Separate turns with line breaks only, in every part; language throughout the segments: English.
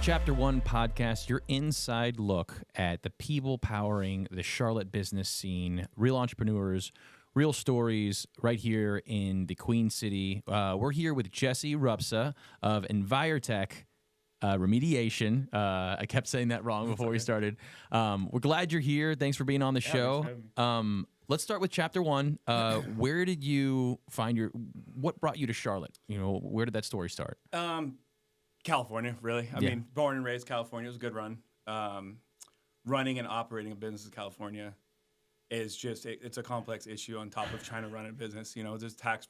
Chapter 1 podcast, your inside look at the people powering the Charlotte business scene, real entrepreneurs, real stories right here in the Queen City. We're here with Jesse Rupsa of Envirotech Remediation. I kept saying that wrong before we started. We're glad you're here. Thanks for being on the show. Let's start with Chapter 1. Where did you find what brought you to Charlotte? Where did that story start?
California, really. I mean, born and raised California. It was a good run. Running and operating a business in California is just, it's a complex issue on top of trying to run a business. There's tax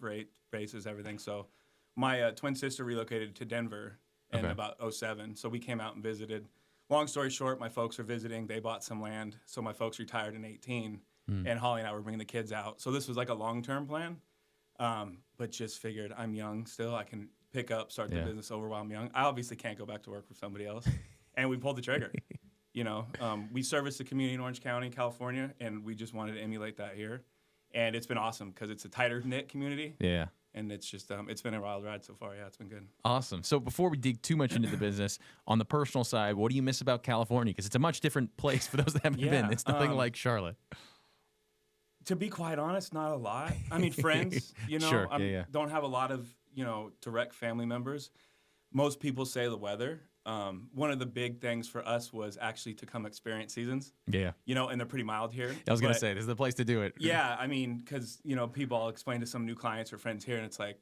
bases, everything. So my twin sister relocated to Denver in about 2007. So we came out and visited. Long story short, my folks are visiting. They bought some land. So my folks retired in 2018. And Holly and I were bringing the kids out. So this was like a long-term plan. But just figured I'm young still. I can pick up, start the business over while I'm young. I obviously can't go back to work for somebody else. And we pulled the trigger. We service the community in Orange County, California, and we just wanted to emulate that here. And it's been awesome because it's a tighter knit community. Yeah. And it's just, it's been a wild ride so far. Yeah, it's been good.
Awesome. So before we dig too much into the business, on the personal side, what do you miss about California? Because it's a much different place for those that haven't been. It's nothing like Charlotte.
To be quite honest, not a lot. I mean, friends,
Sure.
Don't have a lot of, direct family members. Most people say the weather. One of the big things for us was actually to come experience seasons. Yeah. And they're pretty mild here.
I was going to say, this is the place to do it.
Yeah. I mean, because, people, I'll explain to some new clients or friends here, and it's like,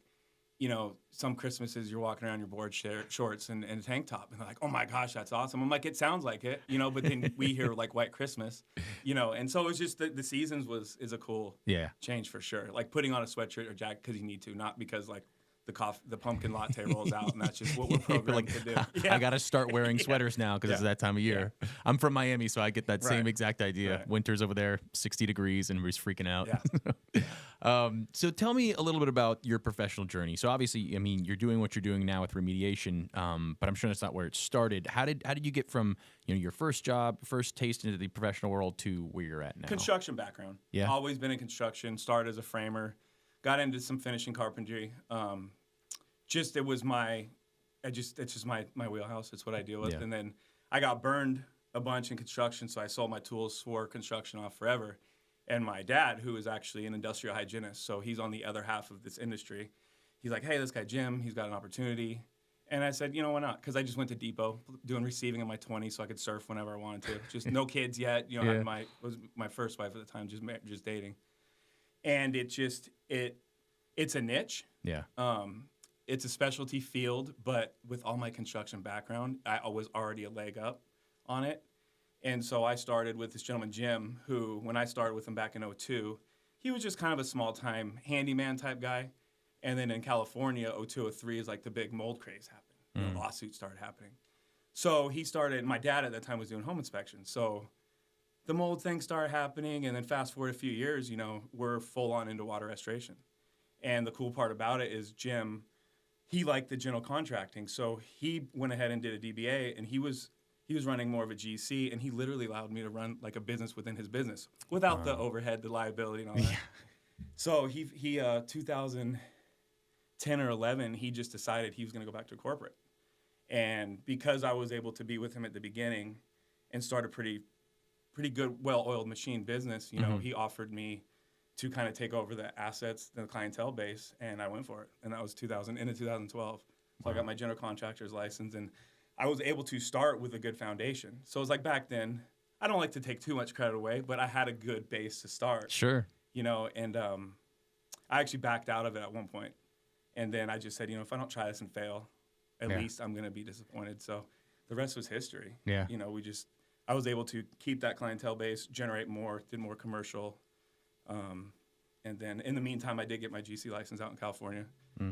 some Christmases you're walking around your board shorts and a tank top, and they're like, oh my gosh, that's awesome. I'm like, it sounds like it, but then we hear like White Christmas, and so it's just the seasons is a cool change for sure. Like putting on a sweatshirt or jacket because you need to, not because like the pumpkin latte rolls out, and that's just what we're programmed to do.
I got to start wearing sweaters now because it's that time of year. I'm from Miami, so I get that same exact idea. Winter's over there, 60 degrees, and we're just freaking out. So tell me a little bit about your professional journey. So obviously, I mean, you're doing what you're doing now with remediation, but I'm sure that's not where it started. How did you get from your first job, first taste into the professional world to where you're at now?
Construction background. Yeah, always been in construction. Started as a framer, got into some finishing carpentry. It's just my wheelhouse. It's what I deal with. And then I got burned a bunch in construction, so I sold my tools, swore construction off forever. And my dad, who is actually an industrial hygienist, so he's on the other half of this industry, he's like, hey, this guy Jim, he's got an opportunity. And I said, why not? Because I just went to Depot doing receiving in my 20s so I could surf whenever I wanted to. Just no kids yet. I was my first wife at the time, just dating. And it's a niche. Yeah. It's a specialty field, but with all my construction background, I was already a leg up on it. And so I started with this gentleman, Jim, who, when I started with him back in 2002, he was just kind of a small-time handyman type guy. And then in California, 2002, 2003 is like the big mold craze happened. The lawsuits started happening. So he started, my dad at that time was doing home inspections. So the mold thing started happening, and then fast forward a few years, we're full on into water restoration. And the cool part about it is Jim, he liked the general contracting, so he went ahead and did a DBA, and he was running more of a GC, and he literally allowed me to run like a business within his business without the overhead, the liability, and all that. So he 2010 or 11, he just decided he was going to go back to corporate, and because I was able to be with him at the beginning and start a pretty good, well-oiled machine business, he offered me to kind of take over the assets, the clientele base, and I went for it. And that was 2012. So I got my general contractor's license, and I was able to start with a good foundation. So it was like back then, I don't like to take too much credit away, but I had a good base to start. Sure. And I actually backed out of it at one point. And then I just said, if I don't try this and fail, at least I'm going to be disappointed. So the rest was history. Yeah. I was able to keep that clientele base, generate more, did more commercial. And then in the meantime, I did get my GC license out in California.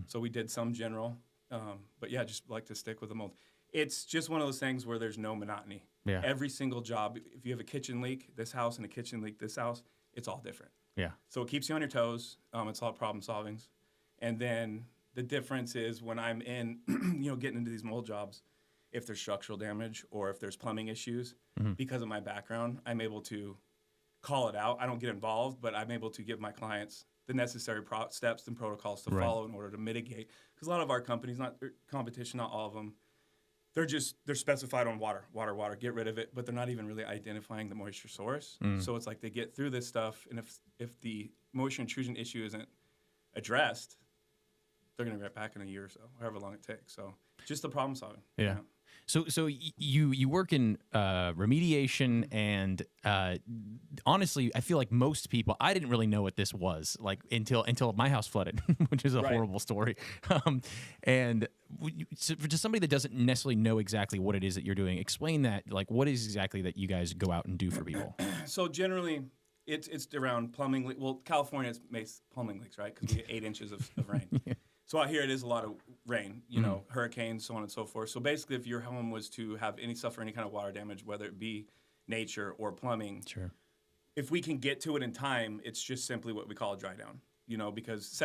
So we did some general, but just like to stick with the mold. It's just one of those things where there's no monotony. Yeah. Every single job, if you have a kitchen leak, this house, and a kitchen leak, this house, it's all different. Yeah. So it keeps you on your toes. It's all problem solvings. And then the difference is when I'm in, getting into these mold jobs, if there's structural damage or if there's plumbing issues, because of my background, I'm able to call it out. I don't get involved, but I'm able to give my clients the necessary steps and protocols to follow in order to mitigate. Because a lot of our companies, not competition, not all of them, they're specified on water, get rid of it, but they're not even really identifying the moisture source. So it's like they get through this stuff, and if the moisture intrusion issue isn't addressed, they're going to be right back in a year or so, however long it takes. So just the problem solving.
Yeah. So you work in remediation, and honestly, I feel like most people, I didn't really know what this was like until my house flooded, which is a horrible story. And so for somebody that doesn't necessarily know exactly what it is that you're doing, explain that. Like, what is exactly that you guys go out and do for people?
So generally, it's around plumbing. Well, California makes plumbing leaks, right? Because we get 8 inches of rain. Yeah. So out here, it is a lot of rain, you know, hurricanes, so on and so forth. So basically, if your home was to have suffer any kind of water damage, whether it be nature or plumbing, if we can get to it in time, it's just simply what we call a dry down, you know, because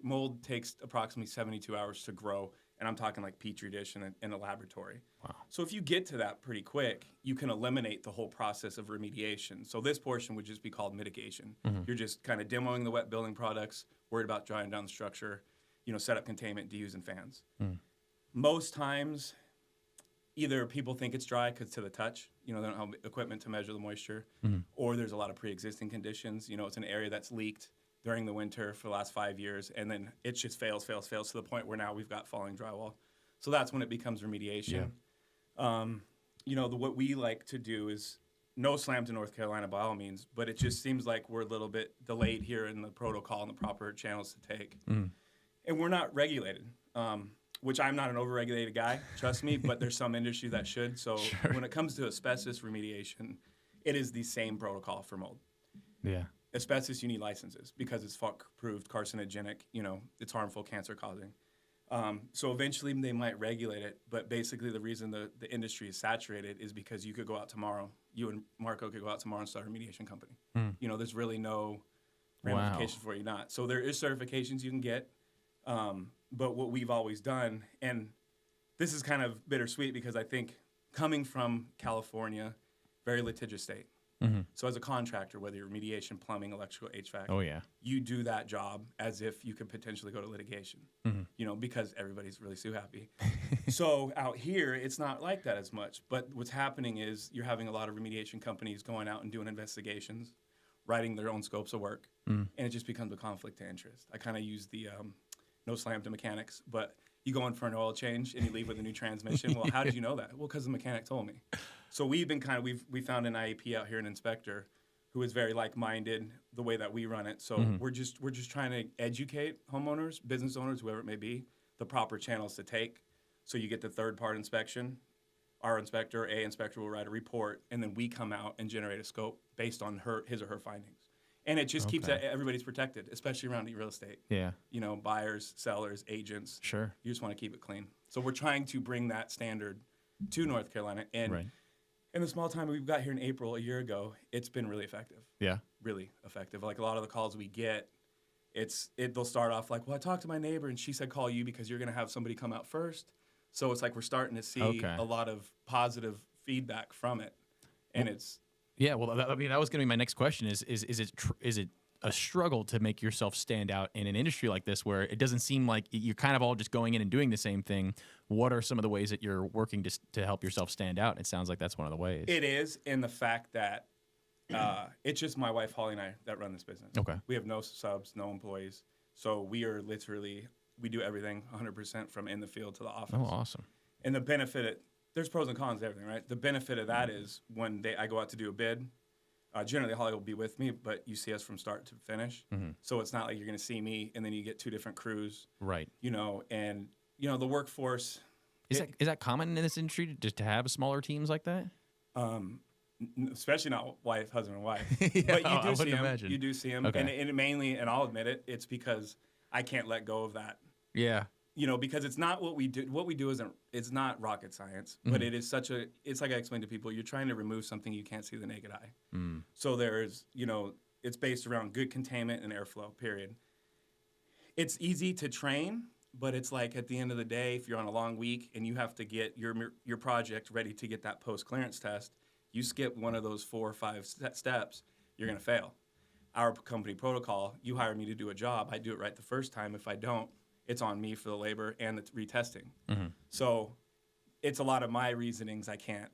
mold takes approximately 72 hours to grow, and I'm talking like petri dish in a laboratory. Wow. So if you get to that pretty quick, you can eliminate the whole process of remediation. So this portion would just be called mitigation. You're just kind of demoing the wet building products, worried about drying down the structure, you know, set up containment, DUs, and fans. Most times, either people think it's dry because to the touch, you know, they don't have equipment to measure the moisture, or there's a lot of pre-existing conditions. You know, it's an area that's leaked during the winter for the last 5 years, and then it just fails to the point where now we've got falling drywall. So that's when it becomes remediation. You know, what we like to do is no slam to North Carolina by all means, but it just seems like we're a little bit delayed here in the protocol and the proper channels to take. And we're not regulated, which I'm not an overregulated guy, trust me, but there's some industry that should. So when it comes to asbestos remediation, it is the same protocol for mold. Yeah. Asbestos, you need licenses because it's proved carcinogenic, you know, it's harmful, cancer causing. So eventually they might regulate it, but basically the reason the industry is saturated is because you could go out tomorrow, you and Marco could go out tomorrow and start a remediation company. You know, there's really no ramifications for you not. So there is certifications you can get. But what we've always done, and this is kind of bittersweet because I think coming from California, very litigious state. So as a contractor, whether you're remediation, plumbing, electrical, HVAC, you do that job as if you could potentially go to litigation, you know, because everybody's really sue happy. So out here, it's not like that as much. But what's happening is you're having a lot of remediation companies going out and doing investigations, writing their own scopes of work, and it just becomes a conflict of interest. I kind of use the no slam to mechanics, but you go in for an oil change and you leave with a new transmission. Well, how did you know that? Well, because the mechanic told me. So we've been we found an IEP out here, an inspector, who is very like-minded the way that we run it. So we're just trying to educate homeowners, business owners, whoever it may be, the proper channels to take. So you get the third-part inspection. Our inspector, inspector will write a report, and then we come out and generate a scope based on his or her findings. And it just keeps everybody's protected, especially around real estate. Yeah. You know, buyers, sellers, agents. Sure. You just want to keep it clean. So we're trying to bring that standard to North Carolina. And in the small time we've got here in April a year ago, it's been really effective. Yeah. Really effective. Like a lot of the calls we get, they'll start off like, well, I talked to my neighbor and she said call you because you're going to have somebody come out first. So it's like we're starting to see a lot of positive feedback from it. And it's... Yeah, well, that was going to be my next question. Is it a struggle to make yourself stand out in an industry like this, where it doesn't seem like you're kind of all just going in and doing the same thing? What are some of the ways that you're working to help yourself stand out? It sounds like that's one of the ways. It is, in the fact that it's just my wife Holly and I that run this business. Okay, we have no subs, no employees, so we are literally we do everything 100% from in the field to the office. Oh, awesome! And the benefit. There's pros and cons to everything, right? The benefit of that is when I go out to do a bid, generally Holly will be with me, but you see us from start to finish. So it's not like you're going to see me and then you get two different crews. Right. You know, and, you know, the workforce. Is that common in this industry just to have smaller teams like that? Especially not husband and wife. But you do see them. Imagine. You do see them. Okay. And mainly, and I'll admit it, it's because I can't let go of that. Yeah. You know, because it's not what we do. What we do it's not rocket science, but it is it's like I explained to people, you're trying to remove something you can't see with the naked eye. So there's, you know, it's based around good containment and airflow, period. It's easy to train, but it's like at the end of the day, if you're on a long week and you have to get your project ready to get that post-clearance test, you skip one of those 4 or 5 steps, you're going to fail. Our company protocol, you hire me to do a job, I do it right the first time. If I don't, it's on me for the labor and the retesting. So it's a lot of my reasonings. I can't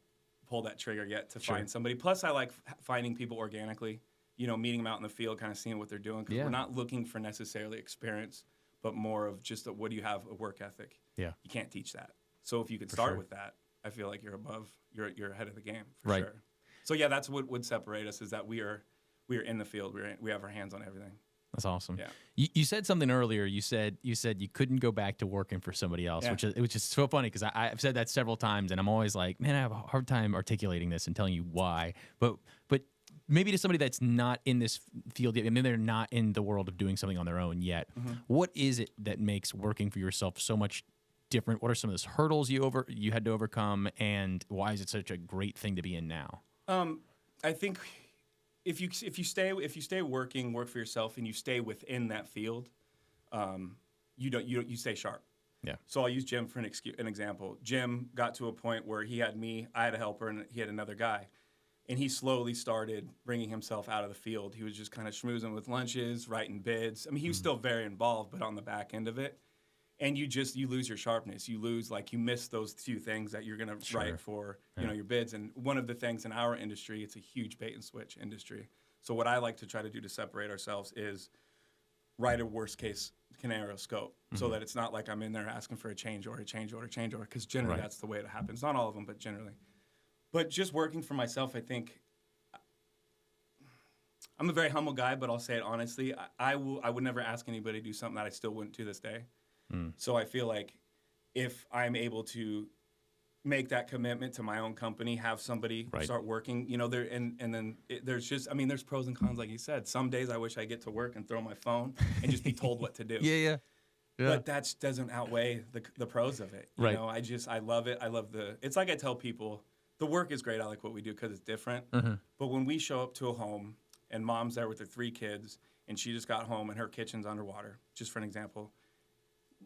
pull that trigger yet to find somebody. Plus, I like finding people organically, meeting them out in the field, kind of seeing what they're doing. Because we're not looking for necessarily experience, but more of just what do you have, a work ethic.
Yeah.
You can't teach that. So if you can start with that, I feel like you're ahead of the game for sure. So yeah, that's what would separate us, is that we are in the field. We have our hands on everything.
That's awesome.
Yeah.
You said something earlier. You said you couldn't go back to working for somebody else, which is so funny, because I've said that several times, and I'm always like, man, I have a hard time articulating this and telling you why. But maybe to somebody that's not in this field yet, and then they're not in the world of doing something on their own yet, what is it that makes working for yourself so much different? What are some of those hurdles you had to overcome, and why is it such a great thing to be in now?
I think if you stay work for yourself, and you stay within that field, you stay sharp.
Yeah.
So I'll use Jim for an example. Jim got to a point where he had me, I had a helper, and he had another guy, and he slowly started bringing himself out of the field. He was just kind of schmoozing with lunches, writing bids. I mean, he was still very involved, but on the back end of it. And you lose your sharpness. You miss those few things that you're going to write for, your bids. And one of the things in our industry, it's a huge bait and switch industry. So what I like to try to do to separate ourselves is write a worst case scenario scope, so that it's not like I'm in there asking for a change order, because generally that's the way it happens. Not all of them, but generally. But just working for myself, I think I'm a very humble guy, but I'll say it honestly. I would never ask anybody to do something that I still wouldn't to this day. So I feel like if I'm able to make that commitment to my own company, have somebody start working, there's pros and cons, like you said. Some days I wish I get to work and throw my phone and just be told what to do.
Yeah.
But that doesn't outweigh the pros of it. I love it. It's like I tell people, the work is great. I like what we do because it's different. But when we show up to a home and mom's there with her 3 kids, and she just got home and her kitchen's underwater, just for an example,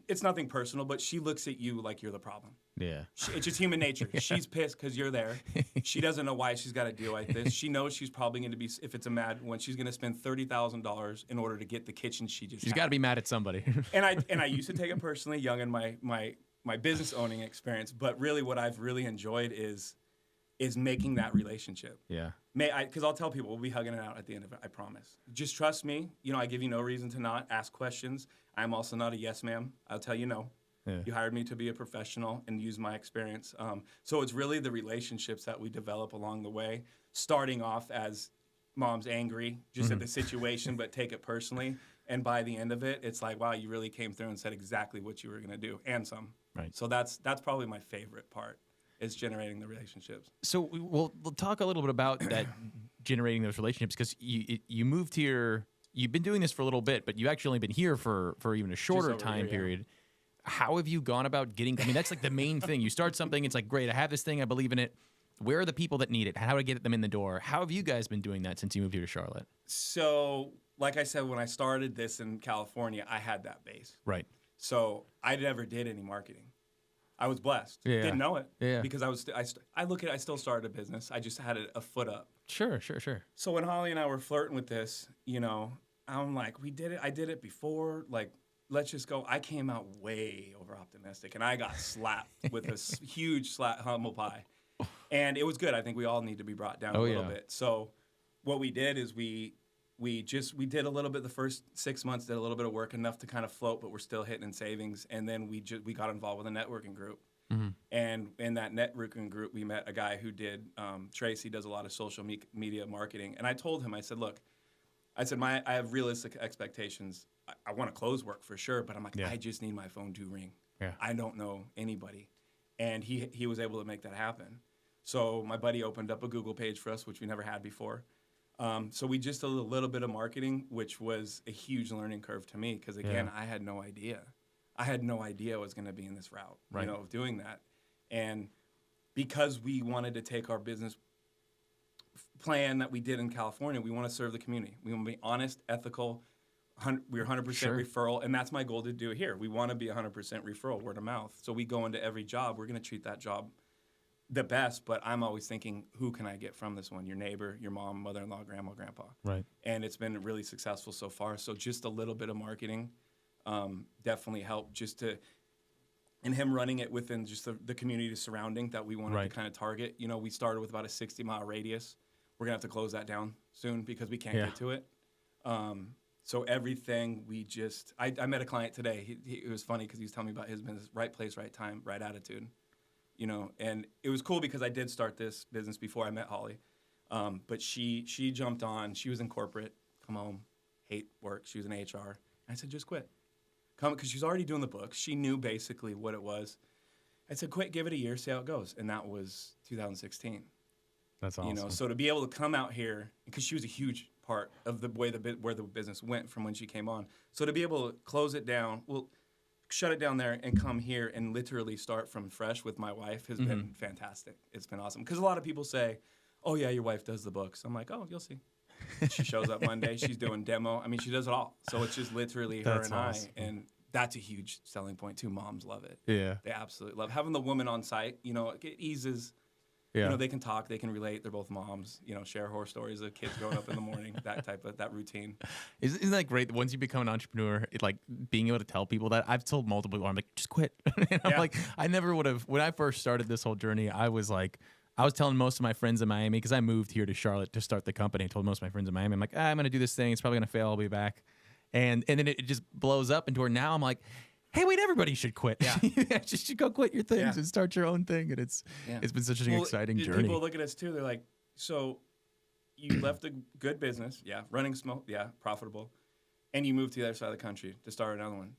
it's nothing personal, but she looks at you like you're the problem.
Yeah.
It's just human nature. She's pissed because you're there. She doesn't know why she's got to deal like this. She knows she's probably going to be, if it's a mad one, she's going to spend $30,000 in order to get the kitchen she's got
to be mad at somebody.
and I used to take it personally, young in my business owning experience. But really, what I've really enjoyed is making that relationship.
Yeah.
Because I'll tell people, we'll be hugging it out at the end of it, I promise. Just trust me. I give you no reason to not ask questions. I'm also not a yes ma'am. I'll tell you no. Yeah. You hired me to be a professional and use my experience. So it's really the relationships that we develop along the way, starting off as mom's angry just at the situation, but take it personally. And by the end of it, it's like, wow, you really came through and said exactly what you were going to do and some.
Right.
So that's probably my favorite part, is generating the relationships.
So we'll talk a little bit about that, generating those relationships, because you moved here. You've been doing this for a little bit, but you've actually only been here for even a shorter time period. How have you gone about getting? I mean, that's like the main thing. You start something, it's like, great, I have this thing, I believe in it. Where are the people that need it? How do I get them in the door? How have you guys been doing that since you moved here to Charlotte?
So, like I said, when I started this in California, I had that base.
Right.
So I never did any marketing. I was blessed.
Yeah.
Didn't know it.
Yeah.
Because I still started a business. I just had a foot up.
Sure.
So when Holly and I were flirting with this, I'm like, we did it. I did it before. Like, let's just go. I came out way over optimistic, and I got slapped with a huge humble pie. And it was good. I think we all need to be brought down a little bit. So what we did is we did a little bit the first 6 months, did a little bit of work, enough to kind of float, but we're still hitting in savings. And then we got involved with a networking group. And in that networking group, we met a guy who did, Tracy does a lot of social media marketing. And I told him, I said, look, I have realistic expectations. I want to close work for sure, but I'm like, I just need my phone to ring.
Yeah.
I don't know anybody. And he was able to make that happen. So my buddy opened up a Google page for us, which we never had before. So we just did a little bit of marketing, which was a huge learning curve to me, because, again, I had no idea. I had no idea I was going to be in this route, of doing that. And because we wanted to take our business plan that we did in California, we want to serve the community. We want to be honest, ethical. We're 100% referral, and that's my goal to do it here. We want to be 100% referral, word of mouth. So we go into every job. We're going to treat that job the best, but I'm always thinking, who can I get from this one? Your neighbor, your mom, mother-in-law, grandma, grandpa.
Right.
And it's been really successful so far. So just a little bit of marketing definitely helped, just to and him running it within just the community surrounding that we wanted
Right.
to kind of target. You know, we started with about a 60-mile radius. We're going to have to close that down soon because we can't
Yeah.
get to it. So everything we just, I met a client today. It was funny because he was telling me about his business, right place, right time, right attitude. You know, and it was cool because I did start this business before I met Holly. But she jumped on. She was in corporate, come home, hate work. She was in HR. And I said, just quit. Come, because she's already doing the books. She knew basically what it was. I said, quit, give it a year, see how it goes. And that was 2016.
That's awesome.
You know, so to be able to come out here, because she was a huge part of the way where the business went from when she came on. So to be able to close it down, well, shut it down there and come here and literally start from fresh with my wife has been fantastic. It's been awesome. Because a lot of people say, oh, yeah, your wife does the books. I'm like, oh, you'll see. She shows up Monday. She's doing demo. I mean, she does it all. So it's just literally her
That's
and
awesome.
I. And that's a huge selling point, too. Moms love it.
Yeah.
They absolutely love having the woman on site. You know, it eases.
Yeah.
You know, they can talk, they can relate. They're both moms. You know, share horror stories of kids growing up in the morning, that routine.
Isn't that great? Once you become an entrepreneur, like being able to tell people that. I've told multiple people, I'm like, just quit. And I'm like, I never would have. When I first started this whole journey, I was telling most of my friends in Miami, because I moved here to Charlotte to start the company. I told most of my friends in Miami, I'm like, I'm going to do this thing. It's probably going to fail. I'll be back. And then it just blows up into where now I'm like, hey, wait, everybody should quit.
Yeah.
You should go quit your things and start your own thing. And it's been such an exciting journey.
People look at us too. They're like, so you left a good business, running small, profitable, and you moved to the other side of the country to start another one.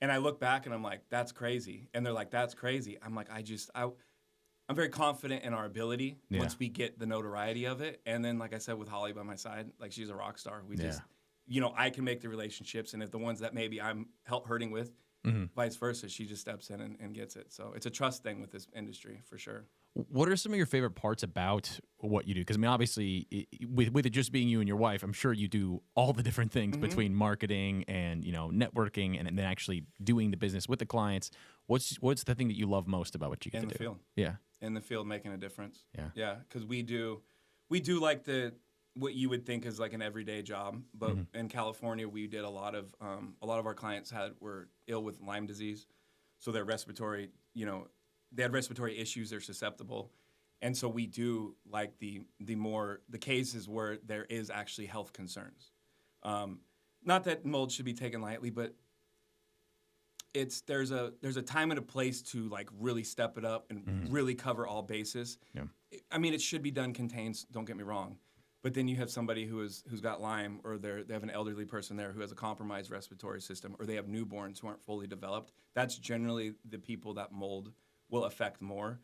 And I look back and I'm like, that's crazy. And they're like, that's crazy. I'm like, I'm very confident in our ability once we get the notoriety of it. And then, like I said, with Holly by my side, like she's a rock star. We just, you know, I can make the relationships. And if the ones that maybe I'm hurting with, vice versa, she just steps in and gets it. So it's a trust thing with this industry for sure.
What are some of your favorite parts about what you do? Because I mean, obviously, with it just being you and your wife, I'm sure you do all the different things between marketing and networking and then actually doing the business with the clients. What's the thing that you love most about what you get to do?
In the field.
Yeah.
In the field, making a difference.
Yeah.
Yeah, because we do like what you would think is like an everyday job, but in California, we did a lot of our clients were ill with Lyme disease, so their respiratory, they had respiratory issues, they're susceptible, and so we do like the cases where there is actually health concerns. Not that mold should be taken lightly, but there's a time and a place to like really step it up and really cover all bases.
Yeah.
I mean, it should be done contained. Don't get me wrong, but then you have somebody who's got Lyme, or they have an elderly person there who has a compromised respiratory system, or they have newborns who aren't fully developed. That's generally the people that mold will affect more.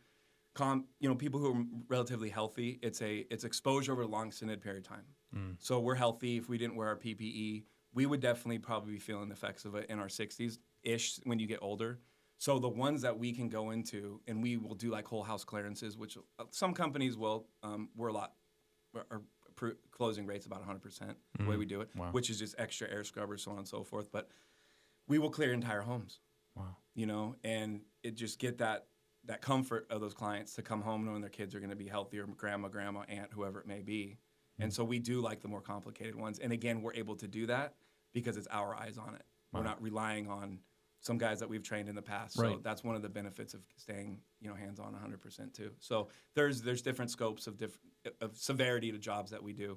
People who are relatively healthy, it's exposure over a long extended period of time. So we're healthy. If we didn't wear our PPE, we would definitely probably be feeling the effects of it in our 60s-ish when you get older. So the ones that we can go into, and we will do like whole house clearances, which some companies will. Our closing rate's about 100% the way we do it, which is just extra air scrubbers, so on and so forth. But we will clear entire homes. Wow. And it just get that comfort of those clients to come home knowing their kids are going to be healthier, grandma, aunt, whoever it may be. And so we do like the more complicated ones. And again, we're able to do that because it's our eyes on it. Wow. We're not relying on some guys that we've trained in the past.
Right.
So that's one of the benefits of staying, hands-on 100% too. So there's different scopes of severity to jobs that we do.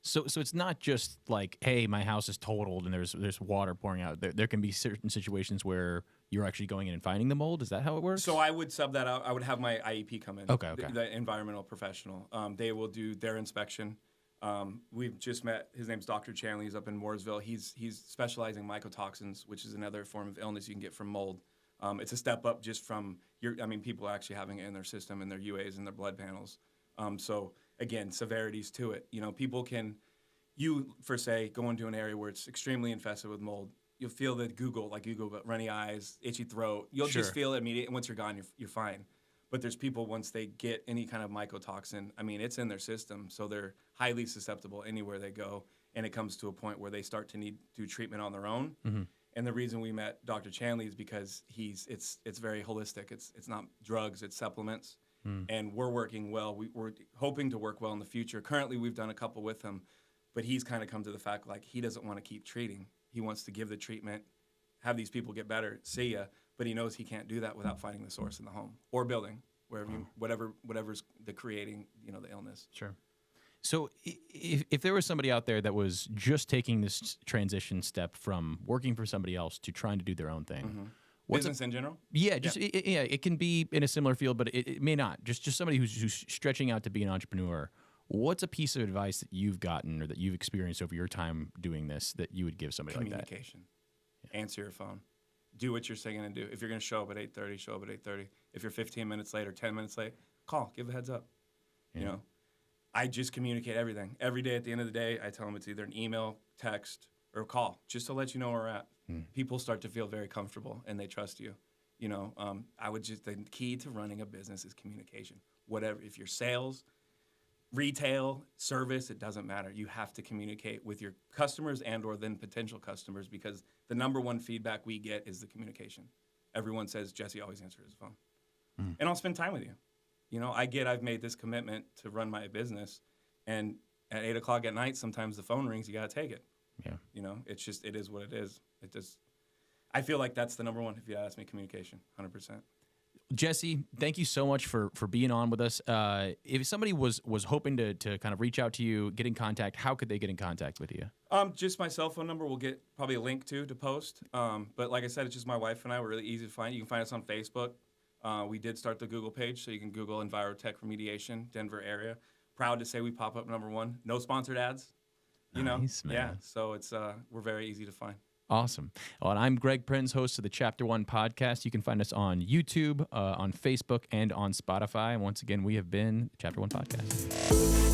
So it's not just like, hey, my house is totaled and there's water pouring out. There can be certain situations where you're actually going in and finding the mold. Is that how it works?
So I would sub that out. I would have my IEP come in.
Okay.
The environmental professional. They will do their inspection. We've just met. His name's Dr. Chanley. He's up in Mooresville. He's specializing in mycotoxins, which is another form of illness you can get from mold. It's a step up just from people actually having it in their system, in their UAs, and their blood panels. So again, severities to it. People can, go into an area where it's extremely infested with mold. You'll feel the but runny eyes, itchy throat. You'll just feel it immediately. And once you're gone, you're fine. But there's people, once they get any kind of mycotoxin, it's in their system. So they're highly susceptible anywhere they go. And it comes to a point where they start to need to do treatment on their own. Mm-hmm. And the reason we met Dr. Chanley is because it's very holistic. It's not drugs, it's supplements. And we're working well. We're hoping to work well in the future. Currently, we've done a couple with him, but he's kind of come to the fact like he doesn't want to keep treating. He wants to give the treatment have these people get better. See ya. But he knows he can't do that without finding the source in the home or building, wherever whatever's the creating, the illness.
Sure. So if there was somebody out there that was just taking this transition step from working for somebody else to trying to do their own thing,
Business in general?
Yeah, it can be in a similar field, but it may not. Just somebody who's stretching out to be an entrepreneur. What's a piece of advice that you've gotten or that you've experienced over your time doing this that you would give somebody like that?
Communication. Answer your phone. Do what you're saying to do. If you're going to show up at 8:30, show up at 8:30. If you're 15 minutes late or 10 minutes late, call. Give a heads up.
Yeah.
I just communicate everything. Every day at the end of the day, I tell them it's either an email, text, or a call, just to let you know where we're at. People start to feel very comfortable, and they trust you. The key to running a business is communication. Whatever, if you're sales, retail, service, it doesn't matter. You have to communicate with your customers and or then potential customers, because the number one feedback we get is the communication. Everyone says, Jesse always answers his phone. And I'll spend time with you. I've made this commitment to run my business, and at 8 o'clock at night, sometimes the phone rings, you got to take it.
Yeah.
It is what it is. I feel like that's the number one, if you ask me, communication, 100%.
Jesse, thank you so much for being on with us. If somebody was hoping to kind of reach out to you, get in contact, how could they get in contact with you?
Just my cell phone number. We'll get probably a link to post. But like I said, it's just my wife and I. We're really easy to find. You can find us on Facebook. We did start the Google page, so you can Google Envirotech Remediation, Denver area. Proud to say we pop up number one. No sponsored ads.
Nice, man.
Yeah. So it's we're very easy to find.
Awesome. Well, and I'm Greg Prinz, host of the Chapter 1 podcast. You can find us on YouTube, on Facebook, and on Spotify. And once again, we have been Chapter 1 Podcast.